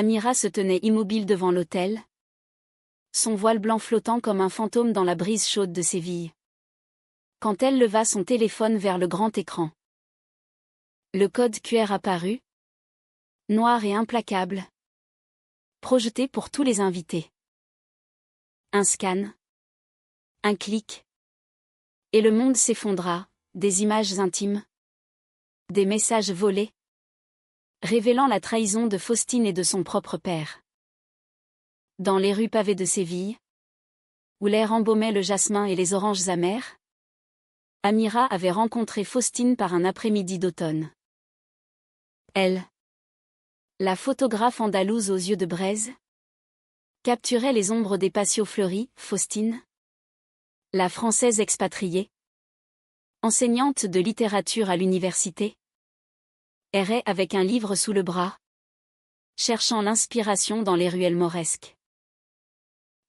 Amira se tenait immobile devant l'autel, son voile blanc flottant comme un fantôme dans la brise chaude de Séville. Quand elle leva son téléphone vers le grand écran, le code QR apparut, noir et implacable, projeté pour tous les invités. Un scan, un clic, et le monde s'effondra, des images intimes, des messages volés, révélant la trahison de Faustine et de son propre père. Dans les rues pavées de Séville, où l'air embaumait le jasmin et les oranges amères, Amira avait rencontré Faustine par un après-midi d'automne. Elle, la photographe andalouse aux yeux de braise, capturait les ombres des patios fleuris. Faustine, la Française expatriée, enseignante de littérature à l'université, errait avec un livre sous le bras, cherchant l'inspiration dans les ruelles mauresques.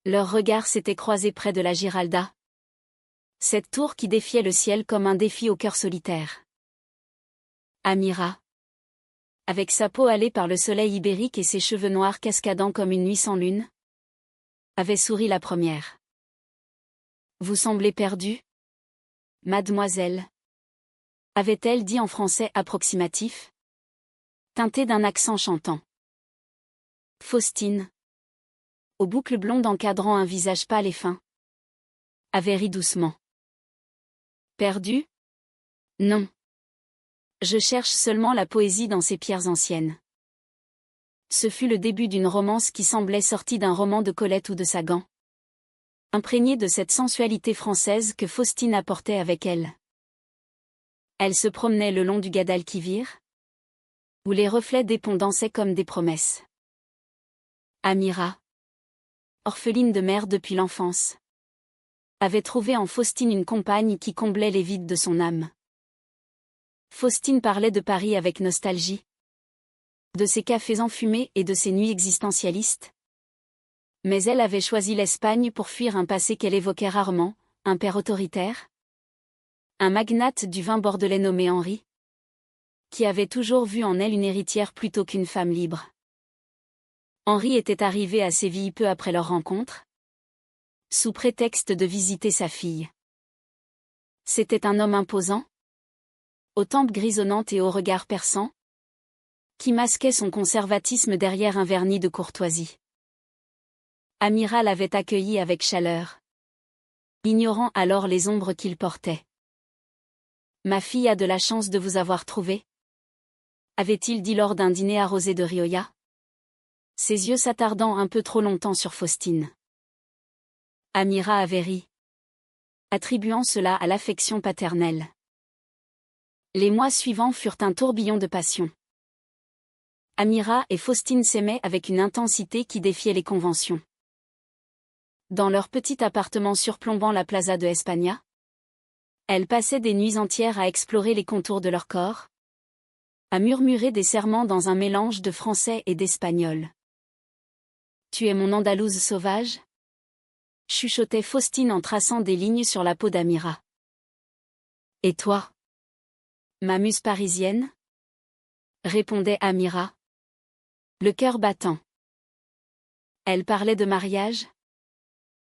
Leurs regards s'étaient croisés près de la Giralda, cette tour qui défiait le ciel comme un défi au cœur solitaire. Amira, avec sa peau hâlée par le soleil ibérique et ses cheveux noirs cascadant comme une nuit sans lune, avait souri la première. « Vous semblez perdue, mademoiselle », avait-elle dit en français approximatif, teinté d'un accent chantant. Faustine, aux boucles blondes encadrant un visage pâle et fin, avait ri doucement. Perdue ? Non. Je cherche seulement la poésie dans ces pierres anciennes. Ce fut le début d'une romance qui semblait sortie d'un roman de Colette ou de Sagan, imprégnée de cette sensualité française que Faustine apportait avec elle. Elle se promenait le long du Guadalquivir, où les reflets des ponts dansaient comme des promesses. Amira, orpheline de mère depuis l'enfance, avait trouvé en Faustine une compagne qui comblait les vides de son âme. Faustine parlait de Paris avec nostalgie, de ses cafés enfumés et de ses nuits existentialistes. Mais elle avait choisi l'Espagne pour fuir un passé qu'elle évoquait rarement, un père autoritaire, un magnate du vin bordelais nommé Henri, qui avait toujours vu en elle une héritière plutôt qu'une femme libre. Henri était arrivé à Séville peu après leur rencontre, sous prétexte de visiter sa fille. C'était un homme imposant, aux tempes grisonnantes et au regard perçant, qui masquait son conservatisme derrière un vernis de courtoisie. Amira l'avait accueilli avec chaleur, ignorant alors les ombres qu'il portait. « Ma fille a de la chance de vous avoir trouvé », avait-il dit lors d'un dîner arrosé de Rioja, ses yeux s'attardant un peu trop longtemps sur Faustine. Amira avait ri, attribuant cela à l'affection paternelle. Les mois suivants furent un tourbillon de passion. Amira et Faustine s'aimaient avec une intensité qui défiait les conventions. Dans leur petit appartement surplombant la plaza de España, elles passaient des nuits entières à explorer les contours de leur corps, à murmurer des serments dans un mélange de français et d'espagnol. « Tu es mon Andalouse sauvage ?» chuchotait Faustine en traçant des lignes sur la peau d'Amira. « Et toi ? Ma muse parisienne ?» répondait Amira, le cœur battant. Elle parlait de mariage,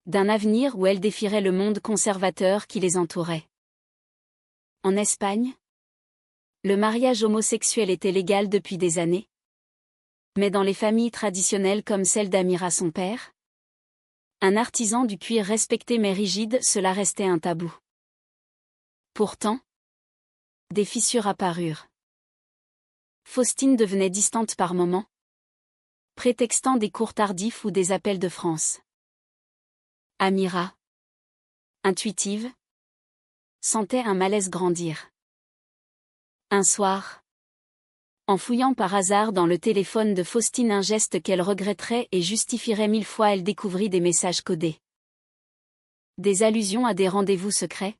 d'un avenir où elle défierait le monde conservateur qui les entourait. En Espagne, le mariage homosexuel était légal depuis des années. Mais dans les familles traditionnelles comme celle d'Amira son père, un artisan du cuir respecté mais rigide, cela restait un tabou. Pourtant, des fissures apparurent. Faustine devenait distante par moments, prétextant des cours tardifs ou des appels de France. Amira, intuitive, sentait un malaise grandir. Un soir, en fouillant par hasard dans le téléphone de Faustine un geste qu'elle regretterait et justifierait 1000 fois, elle découvrit des messages codés. Des allusions à des rendez-vous secrets.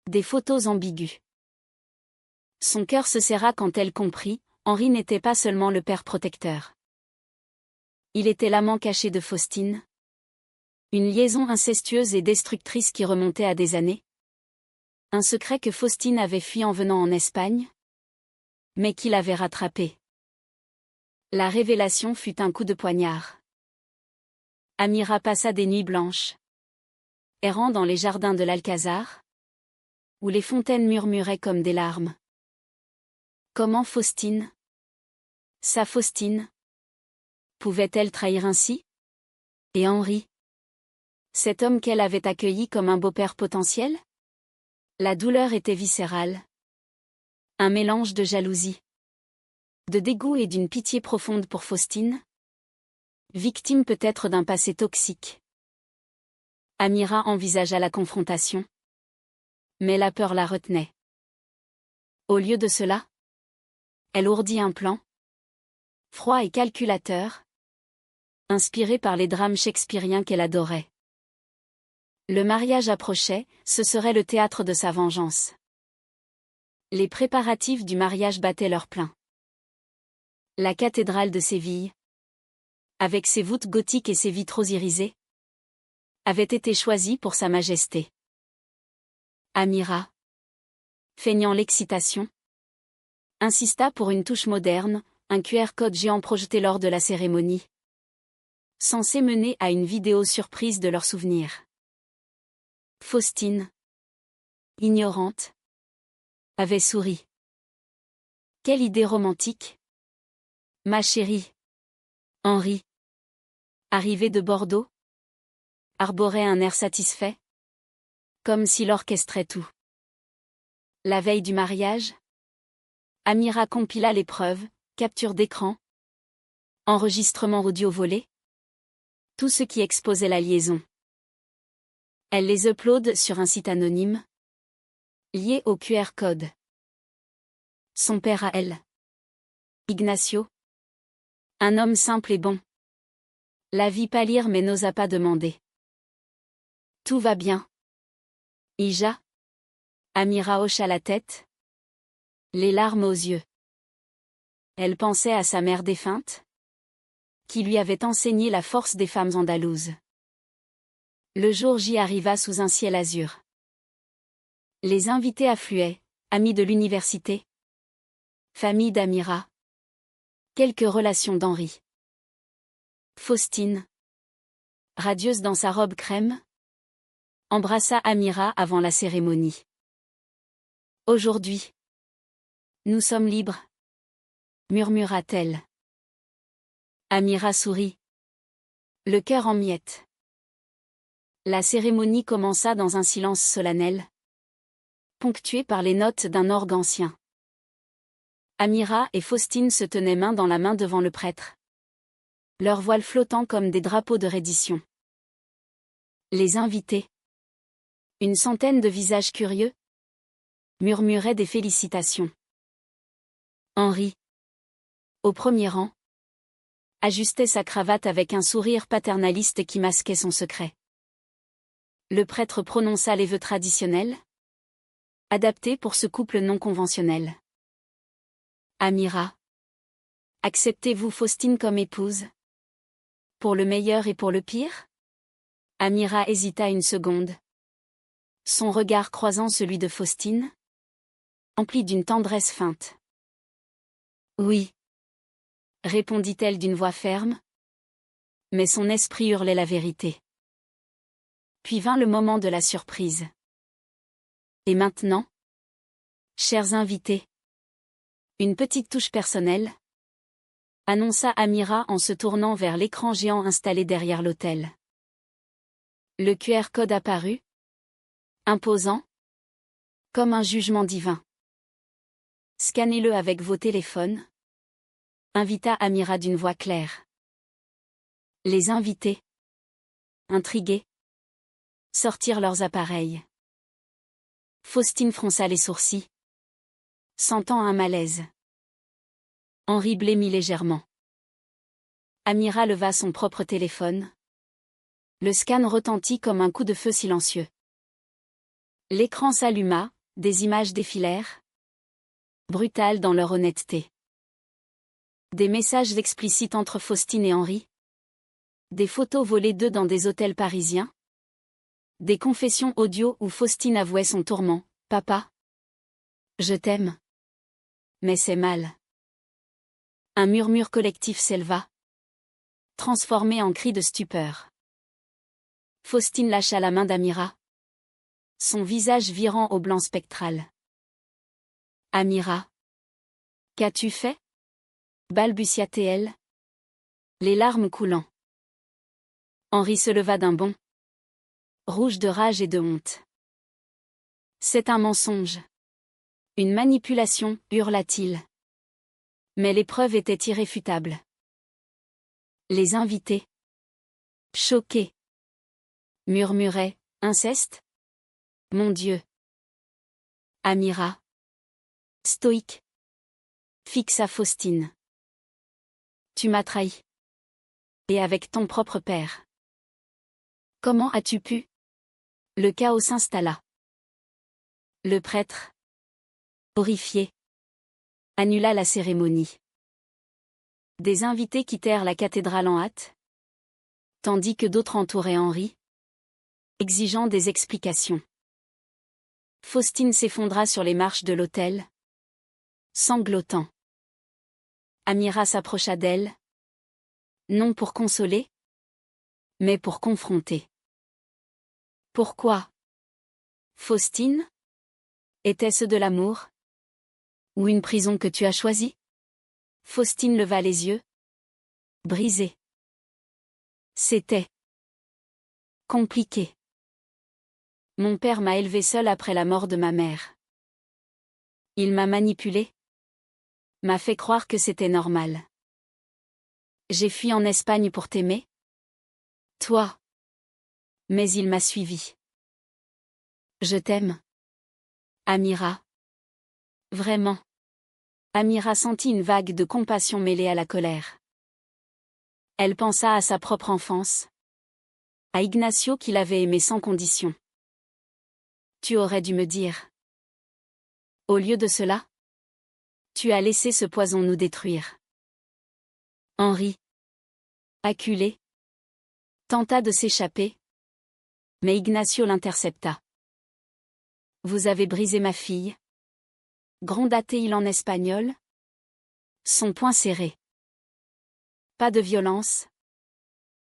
Des photos ambiguës. Son cœur se serra quand elle comprit, Henri n'était pas seulement le père protecteur. Il était l'amant caché de Faustine. Une liaison incestueuse et destructrice qui remontait à des années. Un secret que Faustine avait fui en venant en Espagne, mais qu'il avait rattrapé. La révélation fut un coup de poignard. Amira passa des nuits blanches, errant dans les jardins de l'Alcazar, où les fontaines murmuraient comme des larmes. Comment Faustine, sa Faustine, pouvait-elle trahir ainsi? Et Henri, cet homme qu'elle avait accueilli comme un beau-père potentiel? La douleur était viscérale. Un mélange de jalousie, de dégoût et d'une pitié profonde pour Faustine, victime peut-être d'un passé toxique. Amira envisagea la confrontation, mais la peur la retenait. Au lieu de cela, elle ourdit un plan, froid et calculateur, inspiré par les drames shakespeariens qu'elle adorait. Le mariage approchait, ce serait le théâtre de sa vengeance. Les préparatifs du mariage battaient leur plein. La cathédrale de Séville, avec ses voûtes gothiques et ses vitraux irisés, avait été choisie pour Sa Majesté. Amira, feignant l'excitation, insista pour une touche moderne, un QR code géant projeté lors de la cérémonie, censé mener à une vidéo surprise de leurs souvenirs. Faustine, ignorante, avait souri. Quelle idée romantique! Ma chérie. Henri, arrivé de Bordeaux, arborait un air satisfait, comme s'il orchestrait tout. La veille du mariage, Amira compila les preuves, capture d'écran, enregistrement audio volé, tout ce qui exposait la liaison. Elle les upload sur un site anonyme, lié au QR code. Son père à elle. Ignacio. Un homme simple et bon. La vit pâlir mais n'osa pas demander. Tout va bien. Ija. Amira hocha la tête, les larmes aux yeux. Elle pensait à sa mère défunte, qui lui avait enseigné la force des femmes andalouses. Le jour J arriva sous un ciel azur. Les invités affluaient, amis de l'université, famille d'Amira, quelques relations d'Henri. Faustine, radieuse dans sa robe crème, embrassa Amira avant la cérémonie. Aujourd'hui, nous sommes libres, murmura-t-elle. Amira sourit, le cœur en miettes. La cérémonie commença dans un silence solennel, ponctué par les notes d'un orgue ancien. Amira et Faustine se tenaient main dans la main devant le prêtre, leurs voiles flottant comme des drapeaux de reddition. Les invités, une centaine de visages curieux, murmuraient des félicitations. Henri, au premier rang, ajustait sa cravate avec un sourire paternaliste qui masquait son secret. Le prêtre prononça les vœux traditionnels, adaptés pour ce couple non conventionnel. Amira, acceptez-vous Faustine comme épouse? Pour le meilleur et pour le pire? Amira hésita une seconde. Son regard croisant celui de Faustine, empli d'une tendresse feinte. Oui, répondit-elle d'une voix ferme, mais son esprit hurlait la vérité. Puis vint le moment de la surprise. Et maintenant, chers invités, une petite touche personnelle, annonça Amira en se tournant vers l'écran géant installé derrière l'autel. Le QR code apparut, imposant, comme un jugement divin. Scannez-le avec vos téléphones, invita Amira d'une voix claire. Les invités, intrigués, sortirent leurs appareils. Faustine fronça les sourcils, sentant un malaise. Henri blêmit légèrement. Amira leva son propre téléphone. Le scan retentit comme un coup de feu silencieux. L'écran s'alluma, des images défilèrent, brutales dans leur honnêteté. Des messages explicites entre Faustine et Henri. Des photos volées d'eux dans des hôtels parisiens. Des confessions audio où Faustine avouait son tourment. « Papa, je t'aime. Mais c'est mal. Un murmure collectif s'éleva, transformé en cri de stupeur. Faustine lâcha la main d'Amira, son visage virant au blanc spectral. Amira. Qu'as-tu fait? Balbutia-t-elle, les larmes coulant. Henri se leva d'un bond, rouge de rage et de honte. C'est un mensonge. Une manipulation, hurla-t-il. Mais les preuves étaient irréfutables. Les invités, choqués, murmuraient, inceste? Mon Dieu. Amira, stoïque, fixa Faustine. Tu m'as trahi. Et avec ton propre père. Comment as-tu pu? Le chaos s'installa. Le prêtre, horrifié, annula la cérémonie. Des invités quittèrent la cathédrale en hâte, tandis que d'autres entouraient Henri, exigeant des explications. Faustine s'effondra sur les marches de l'autel, sanglotant. Amira s'approcha d'elle, non pour consoler, mais pour confronter. Pourquoi? Faustine? Était-ce de l'amour? Ou une prison que tu as choisie? Faustine leva les yeux, brisée. C'était compliqué. Mon père m'a élevée seule après la mort de ma mère. Il m'a manipulée, m'a fait croire que c'était normal. J'ai fui en Espagne pour t'aimer. Toi. Mais il m'a suivi. Je t'aime. Amira. Vraiment. Amira sentit une vague de compassion mêlée à la colère. Elle pensa à sa propre enfance. À Ignacio qui l'avait aimée sans condition. Tu aurais dû me dire. Au lieu de cela, tu as laissé ce poison nous détruire. Henri, acculé, tenta de s'échapper, mais Ignacio l'intercepta. Vous avez brisé ma fille, gronda-t-il en espagnol, son poing serré. Pas de violence,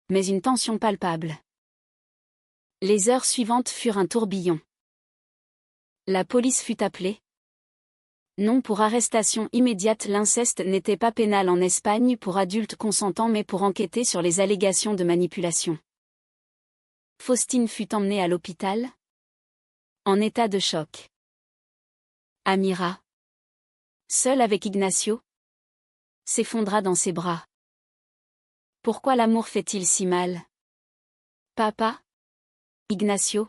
mais une tension palpable. Les heures suivantes furent un tourbillon. La police fut appelée. Non pour arrestation immédiate. L'inceste n'était pas pénal en Espagne pour adultes consentants mais pour enquêter sur les allégations de manipulation. Faustine fut emmenée à l'hôpital, en état de choc. Amira, seule avec Ignacio, s'effondra dans ses bras. Pourquoi l'amour fait-il si mal? Papa? Ignacio?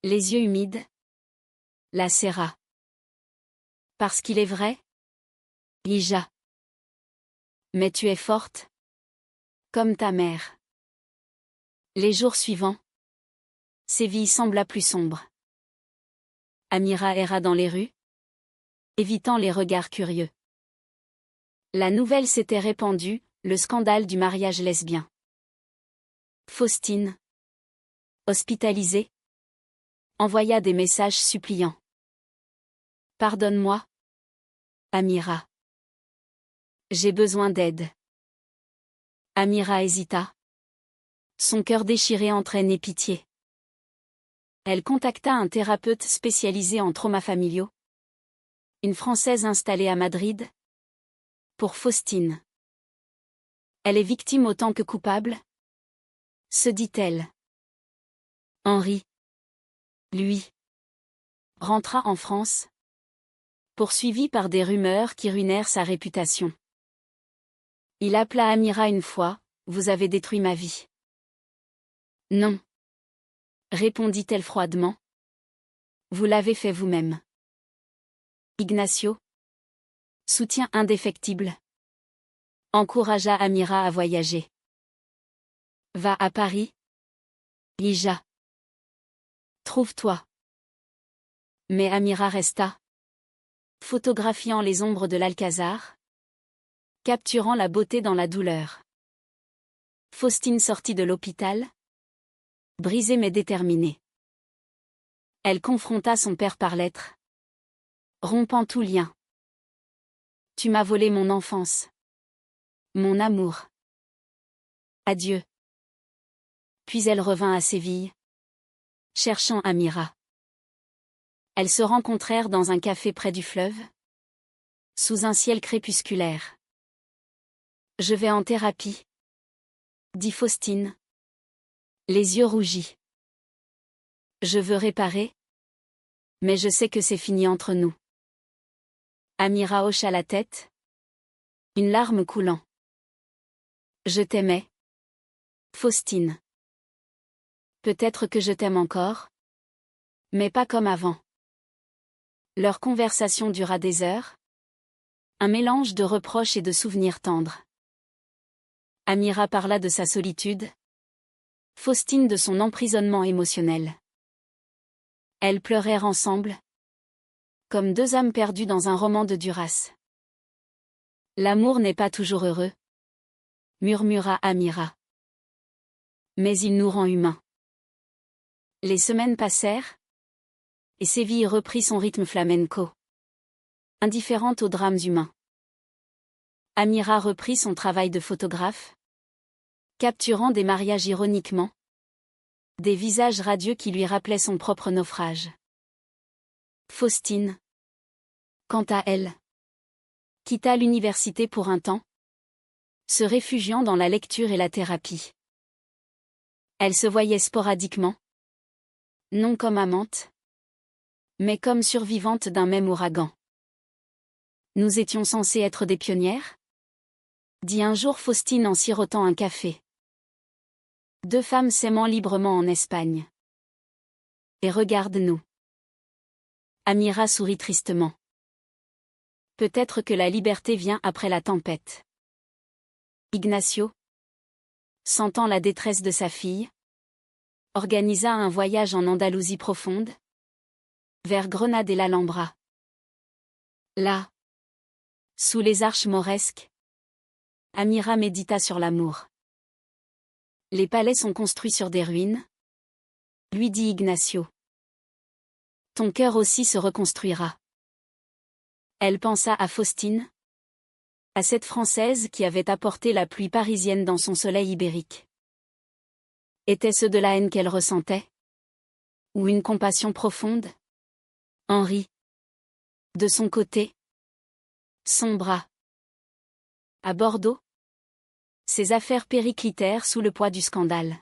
Les yeux humides? La serra. Parce qu'il est vrai? Lija. Mais tu es forte? Comme ta mère. Les jours suivants, Séville sembla plus sombre. Amira erra dans les rues, évitant les regards curieux. La nouvelle s'était répandue, le scandale du mariage lesbien. Faustine, hospitalisée, envoya des messages suppliants. Pardonne-moi, Amira. J'ai besoin d'aide. Amira hésita. Son cœur déchiré entraînait pitié. Elle contacta un thérapeute spécialisé en traumas familiaux. Une Française installée à Madrid. Pour Faustine. Elle est victime autant que coupable? Se dit-elle. Henri. Lui. Rentra en France. Poursuivi par des rumeurs qui ruinèrent sa réputation. Il appela Amira une fois, vous avez détruit ma vie. Non. Répondit-elle froidement. Vous l'avez fait vous-même. Ignacio. Soutien indéfectible. Encouragea Amira à voyager. Va à Paris. Lija. Trouve-toi. Mais Amira resta. Photographiant les ombres de l'Alcazar. Capturant la beauté dans la douleur. Faustine sortit de l'hôpital. Brisée mais déterminée. Elle confronta son père par lettre. Rompant tout lien. Tu m'as volé mon enfance. Mon amour. Adieu. Puis elle revint à Séville, cherchant Amira. Elles se rencontrèrent dans un café près du fleuve, sous un ciel crépusculaire. Je vais en thérapie, dit Faustine, les yeux rougis. Je veux réparer, mais je sais que c'est fini entre nous. Amira hocha la tête, une larme coulant. Je t'aimais, Faustine. Peut-être que je t'aime encore, mais pas comme avant. Leur conversation dura des heures, un mélange de reproches et de souvenirs tendres. Amira parla de sa solitude, Faustine de son emprisonnement émotionnel. Elles pleurèrent ensemble, comme deux âmes perdues dans un roman de Duras. L'amour n'est pas toujours heureux, murmura Amira. Mais il nous rend humains. Les semaines passèrent, et Séville reprit son rythme flamenco, indifférente aux drames humains. Amira reprit son travail de photographe, capturant des mariages ironiquement, des visages radieux qui lui rappelaient son propre naufrage. Faustine, quant à elle, quitta l'université pour un temps, se réfugiant dans la lecture et la thérapie. Elle se voyait sporadiquement, non comme amante, mais comme survivante d'un même ouragan. Nous étions censés être des pionnières ? Dit un jour Faustine en sirotant un café. Deux femmes s'aimant librement en Espagne. Et regarde-nous. Amira sourit tristement. Peut-être que la liberté vient après la tempête. Ignacio, sentant la détresse de sa fille, organisa un voyage en Andalousie profonde, vers Grenade et l'Alhambra. Là, sous les arches mauresques, Amira médita sur l'amour. Les palais sont construits sur des ruines, lui dit Ignacio. Ton cœur aussi se reconstruira. Elle pensa à Faustine, à cette Française qui avait apporté la pluie parisienne dans son soleil ibérique. Était-ce de la haine qu'elle ressentait? Ou une compassion profonde? Henri, de son côté, sombra. À Bordeaux, ses affaires périclitèrent sous le poids du scandale.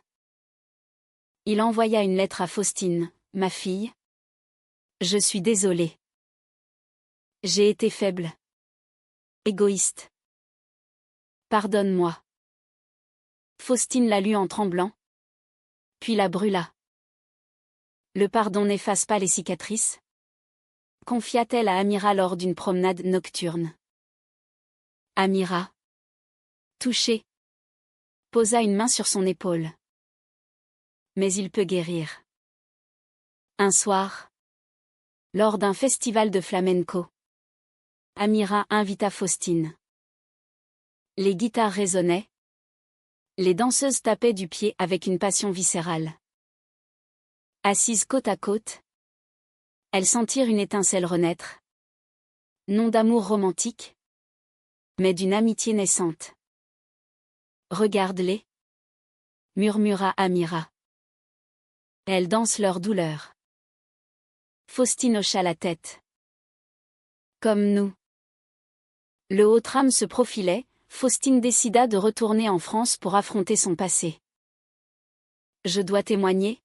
Il envoya une lettre à Faustine, ma fille. Je suis désolé. J'ai été faible. Égoïste. Pardonne-moi. Faustine la lut en tremblant, puis la brûla. Le pardon n'efface pas les cicatrices, confia-t-elle à Amira lors d'une promenade nocturne. Amira, touchée, posa une main sur son épaule. Mais il peut guérir. Un soir, lors d'un festival de flamenco, Amira invita Faustine. Les guitares résonnaient, les danseuses tapaient du pied avec une passion viscérale. Assises côte à côte, elles sentirent une étincelle renaître. Non d'amour romantique, mais d'une amitié naissante. Regarde-les, murmura Amira. Elles dansent leur douleur. Faustine hocha la tête. Comme nous. Le haut tram se profilait, Faustine décida de retourner en France pour affronter son passé. Je dois témoigner.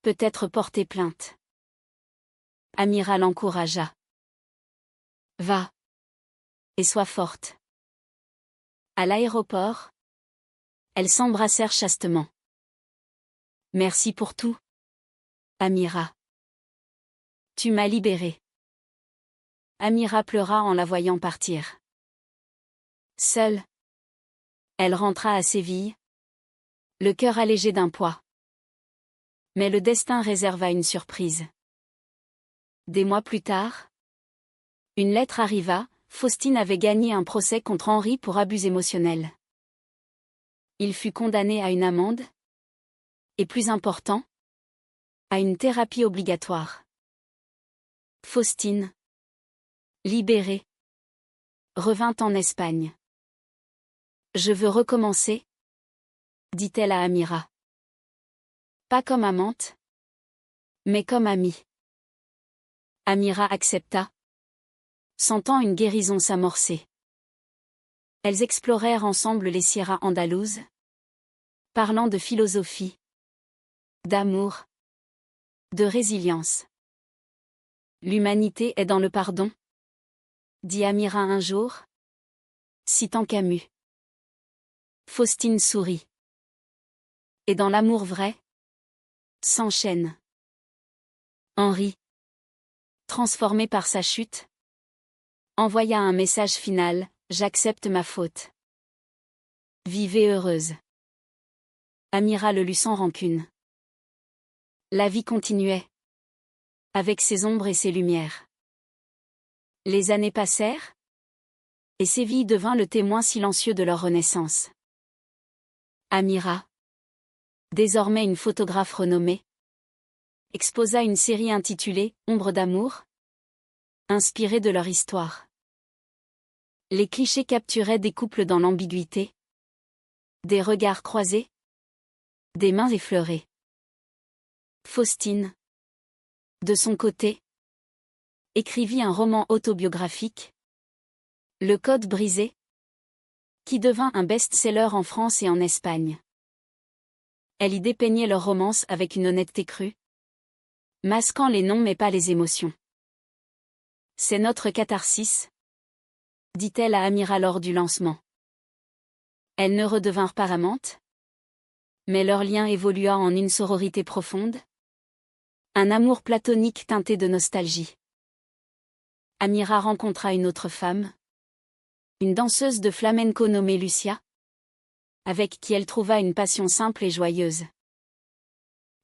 Peut-être porter plainte. Amira l'encouragea. Va. Et sois forte. À l'aéroport, elles s'embrassèrent chastement. Merci pour tout, Amira. Tu m'as libérée. Amira pleura en la voyant partir. Seule, elle rentra à Séville, le cœur allégé d'un poids. Mais le destin réserva une surprise. Des mois plus tard, une lettre arriva, Faustine avait gagné un procès contre Henri pour abus émotionnels. Il fut condamné à une amende, et plus important, à une thérapie obligatoire. Faustine, libérée, revint en Espagne. Je veux recommencer, dit-elle à Amira. Pas comme amante, mais comme amie. Amira accepta, sentant une guérison s'amorcer. Elles explorèrent ensemble les sierras andalouses, parlant de philosophie, d'amour, de résilience. L'humanité est dans le pardon, dit Amira un jour, citant Camus. Faustine sourit. Et dans l'amour vrai, s'enchaîne. Henri, transformé par sa chute, envoya un message final, j'accepte ma faute. Vivez heureuse. Amira le lut sans rancune. La vie continuait, avec ses ombres et ses lumières. Les années passèrent, et Séville devint le témoin silencieux de leur renaissance. Amira, désormais une photographe renommée, exposa une série intitulée « Ombre d'amour », inspirée de leur histoire. Les clichés capturaient des couples dans l'ambiguïté, des regards croisés, des mains effleurées. Faustine, de son côté, écrivit un roman autobiographique, Le Code brisé, qui devint un best-seller en France et en Espagne. Elle y dépeignait leur romance avec une honnêteté crue, masquant les noms mais pas les émotions. C'est notre catharsis, dit-elle à Amira lors du lancement. Elles ne redevinrent pas amantes, mais leur lien évolua en une sororité profonde, un amour platonique teinté de nostalgie. Amira rencontra une autre femme, une danseuse de flamenco nommée Lucia, avec qui elle trouva une passion simple et joyeuse.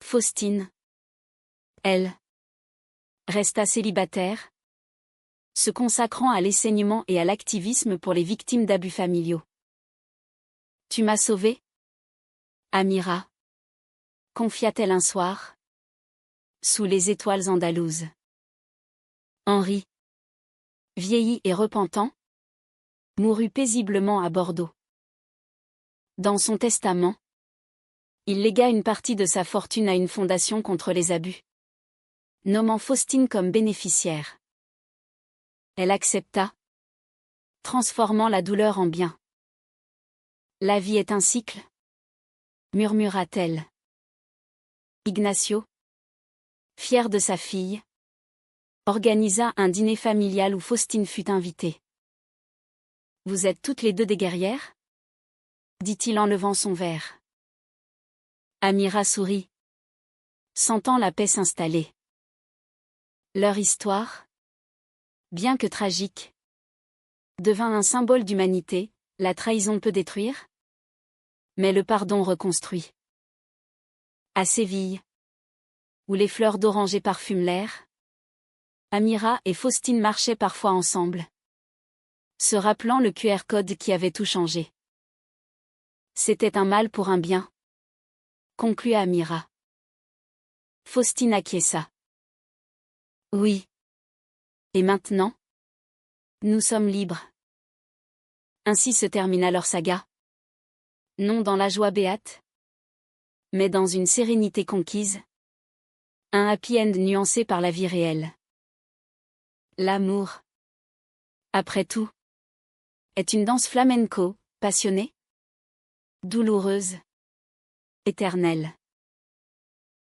Faustine, elle, resta célibataire, se consacrant à l'enseignement et à l'activisme pour les victimes d'abus familiaux. Tu m'as sauvée, Amira, confia-t-elle un soir, sous les étoiles andalouses. Henri, vieilli et repentant, mourut paisiblement à Bordeaux. Dans son testament, il légua une partie de sa fortune à une fondation contre les abus, nommant Faustine comme bénéficiaire. Elle accepta, transformant la douleur en bien. La vie est un cycle, murmura-t-elle. Ignacio, fier de sa fille, organisa un dîner familial où Faustine fut invitée. Vous êtes toutes les deux des guerrières ? dit-il en levant son verre. Amira sourit, sentant la paix s'installer. Leur histoire, bien que tragique, devint un symbole d'humanité. La trahison peut détruire, mais le pardon reconstruit. À Séville, où les fleurs d'oranger parfument l'air, Amira et Faustine marchaient parfois ensemble, se rappelant le QR code qui avait tout changé. C'était un mal pour un bien, conclut Amira. Faustine acquiesça. Oui. Et maintenant ? Nous sommes libres. Ainsi se termina leur saga. Non dans la joie béate, mais dans une sérénité conquise. Un happy end nuancé par la vie réelle. L'amour, après tout, est une danse flamenco, passionnée, douloureuse, éternelle.